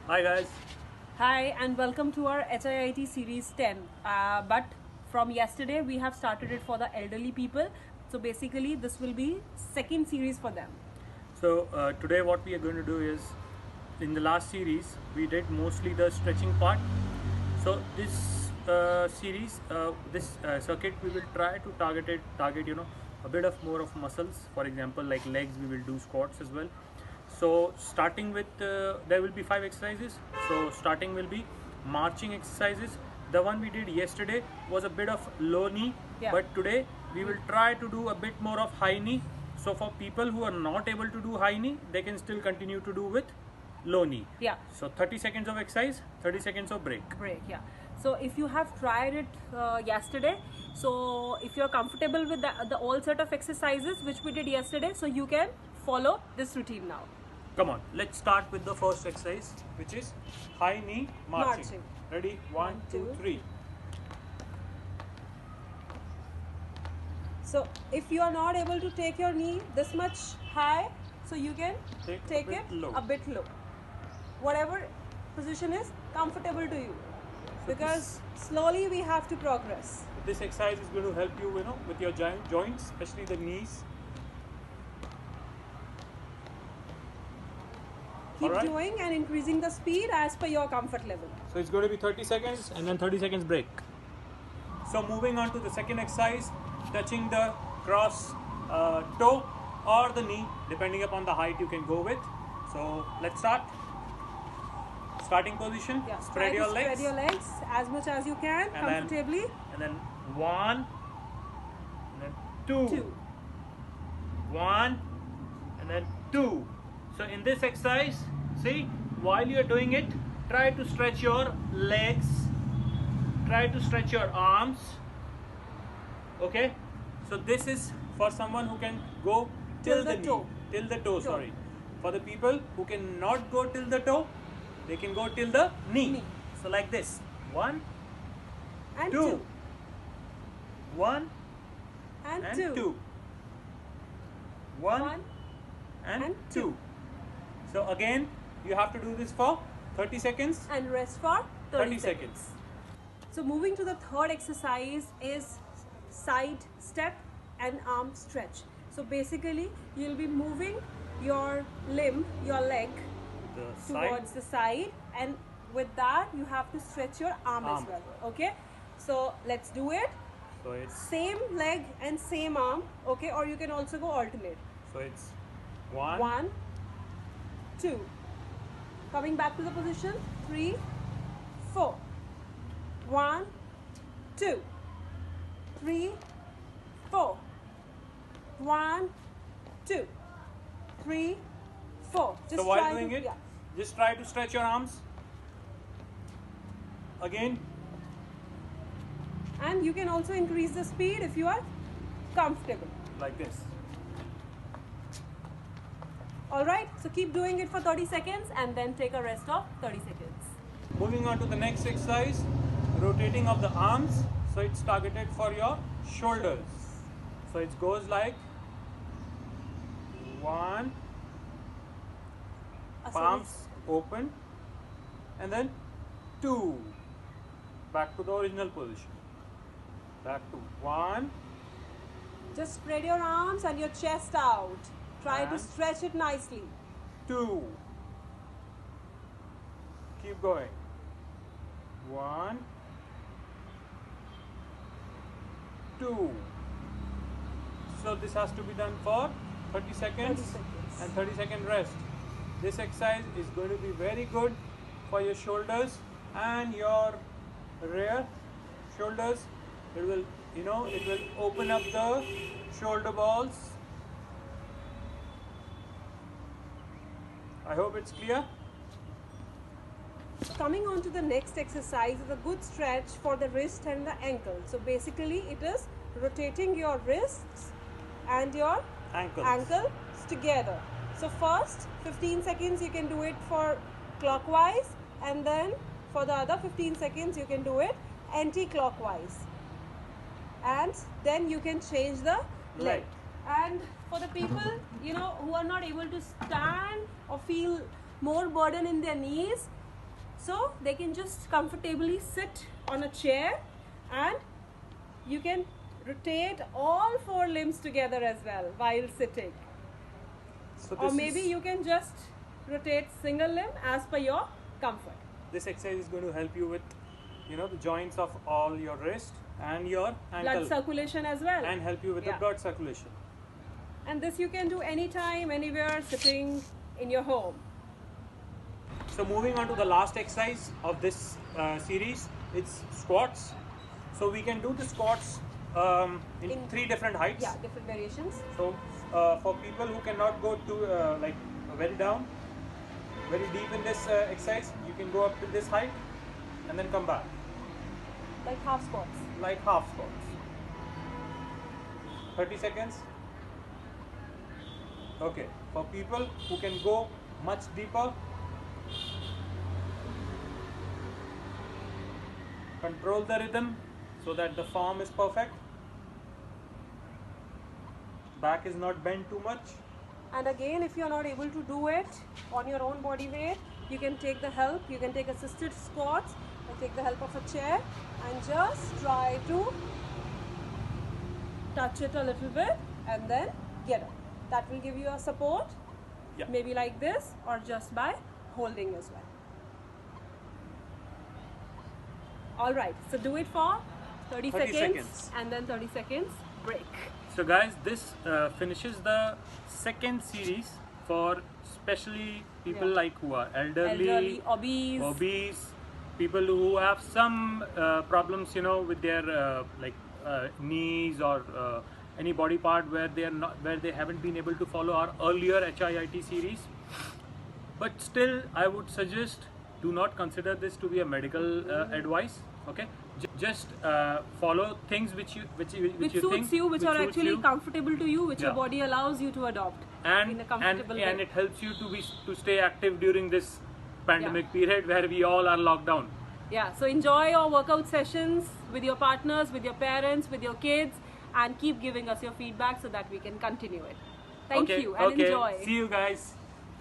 Hi guys. Hi and welcome to our HIIT Series 10. But from yesterday we have started it for the elderly people. So basically this will be second series for them. So today what we are going to do is, in the last series we did mostly the stretching part. So this series, this circuit, we will try to target a bit of more of muscles. For example, like legs, we will do squats as well. So starting with there will be 5 exercises. So starting will be marching exercises. The one we did yesterday was a bit of low knee, Yeah. but today we will try to do a bit more of high knee. So for people who are not able to do high knee, they can still continue to do with low knee. Yeah. So 30 seconds of exercise, 30 seconds of break. Yeah. So if you have tried it yesterday, so if you're comfortable with the all set of exercises which we did yesterday, so you can follow this routine now. Come on, let's start with the first exercise, which is high knee marching. Marching. Ready? One, two, three. So if you are not able to take your knee this much high, so you can take it a bit low. Whatever position is comfortable to you, because slowly we have to progress. This exercise is going to help you, with your joints, especially the knees. Keep doing and increasing the speed as per your comfort level. So it's going to be 30 seconds and then 30 seconds break. So moving on to the second exercise, touching the cross toe or the knee, depending upon the height you can go with. So let's start. Starting position, Yeah. spread your legs. Spread your legs as much as you can, and comfortably. And then one, and then two. One, and then two. So in this exercise, see, while you are doing it, try to stretch your legs, try to stretch your arms. Okay, so this is for someone who can go till the toe. Till the toe, sorry. For the people who cannot go till the toe, they can go till the knee. So like this, one and two. One and two. One and two. So again, you have to do this for 30 seconds and rest for 30 seconds. So moving to the third exercise is side step and arm stretch. So basically you'll be moving your limb, your leg towards the side, and with that you have to stretch your arm as well. Okay, so let's do it. So it's same leg and same arm. Okay, or you can also go alternate. So it's one, two. Coming back to the position, 3, 4. 1, 2, 3, 4. 1, 2, 3, 4. So while doing it, just try to stretch your arms. Again. And you can also increase the speed if you are comfortable. Like this. Alright, so keep doing it for 30 seconds and then take a rest of 30 seconds. Moving on to the next exercise, rotating of the arms. So it's targeted for your shoulders. So it goes like 1, palms open, and then 2. Back to the original position. Back to 1. Just spread your arms and your chest out. Try to stretch it nicely. 2. Keep going. 1, 2. So this has to be done for 30 seconds and 30-second rest. This exercise is going to be very good for your shoulders and your rear shoulders. It will, it will open up the shoulder balls. I hope it's clear. Coming on to the next exercise is a good stretch for the wrist and the ankle. So basically it is rotating your wrists and your ankles together. So first 15 seconds you can do it for clockwise, and then for the other 15 seconds you can do it anti-clockwise, and then you can change the leg. And for the people who are not able to stand or feel more burden in their knees, So they can just comfortably sit on a chair, and you can rotate all 4 limbs together as well while sitting. So Or maybe you can just rotate single limb as per your comfort. This exercise is going to help you with, the joints of all your wrist and your ankle. Blood circulation as well. And help you with the blood circulation. And this you can do anytime, anywhere, sitting in your home. So moving on to the last exercise of this series, it's squats. So we can do the squats in 3 different heights. Yeah, different variations. So for people who cannot go to like very down, very deep in this exercise, you can go up to this height and then come back. Like half squats. Like half squats. 30 seconds. Okay. For people who can go much deeper, control the rhythm so that the form is perfect. Back is not bent too much. And again, if you are not able to do it on your own body weight, you can take the help. You can take assisted squats or take the help of a chair and just try to touch it a little bit and then get up. That will give you a support, maybe like this, or just by holding as well. Alright, so do it for 30 seconds and then 30 seconds break. So guys, this finishes the second series for especially people like who are elderly, obese, people who have some problems, with their knees or any body part where they haven't been able to follow our earlier HIIT series. But still, I would suggest, do not consider this to be a medical advice. Okay, just follow things which suits you, which are actually comfortable to you, which your body allows you to adopt in a comfortable way. And it helps you to stay active during this pandemic period where we all are locked down. Yeah, so enjoy your workout sessions with your partners, with your parents, with your kids, and keep giving us your feedback so that we can continue it. Thank you and enjoy. See you guys.